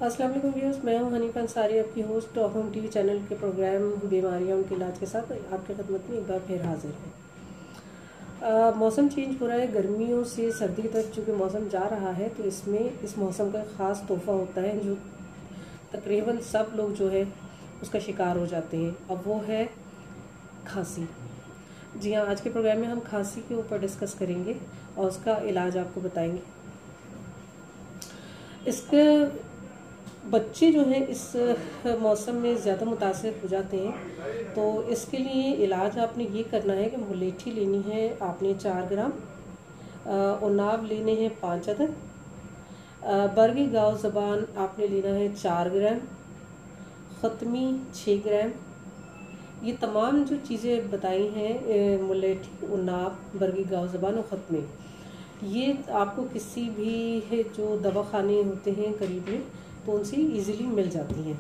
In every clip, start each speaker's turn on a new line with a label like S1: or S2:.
S1: अस्सलाम वालेकुम व्यूअर्स, मैं हूं हनीफा अंसारी, आपकी host of home TV channel के प्रोग्राम बीमारियां उनके इलाज के साथ आपके खिदमत में एक बार फिर हाजिर है। मौसम चेंज हो रहा है, गर्मियों से सर्दी की तरफ चूँकि मौसम जा रहा है, तो इसमें इस मौसम का ख़ास तोहफ़ा होता है जो तकरीबन सब लोग जो है उसका शिकार हो जाते हैं। अब वो है खांसी। जी हाँ, आज के प्रोग्राम में हम खांसी के ऊपर डिस्कस करेंगे और उसका इलाज आपको बताएंगे। इसके बच्चे जो हैं इस मौसम में ज़्यादा मुतासिर हो जाते हैं, तो इसके लिए इलाज आपने ये करना है कि मुलेठी लेनी है आपने 4 ग्राम, उनाब लेने हैं 5 अदद, बरगी गाँव ज़बान आपने लेना है 4 ग्राम, ख़त्मी 6 ग्राम। ये तमाम जो चीज़ें बताई हैं मुलेठी, उनाब, बरगी गाँव ज़बान और ख़त्मी, ये आपको किसी भी जो दवाखाने होते हैं करीब में तो उनसे इजीली मिल जाती हैं।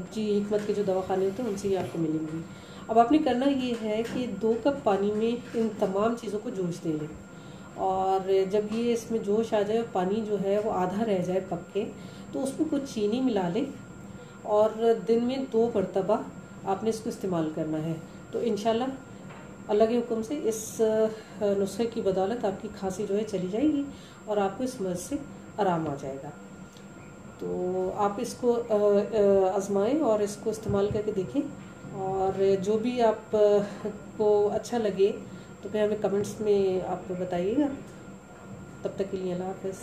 S1: जी हिकमत के जो दवाखाने होते हैं उनसे ही आपको मिलेंगी। अब आपने करना ये है कि 2 कप पानी में इन तमाम चीज़ों को जोश दे लें, और जब ये इसमें जोश आ जाए, पानी जो है वो आधा रह जाए पक के, तो उसमें कुछ चीनी मिला लें और दिन में 2 मरतबा आपने इसको इस्तेमाल करना है। तो इंशाल्लाह अल्लाह के हुक्म से इस नुस्खे की बदौलत आपकी खांसी जो है चली जाएगी और आपको इस मर्ज़ से आराम आ जाएगा। तो आप इसको आजमाएं और इसको इस्तेमाल करके देखें, और जो भी आप को अच्छा लगे तो फिर हमें कमेंट्स में आप बताइएगा। तब तक के लिए अल्लाह हाफ़िज़।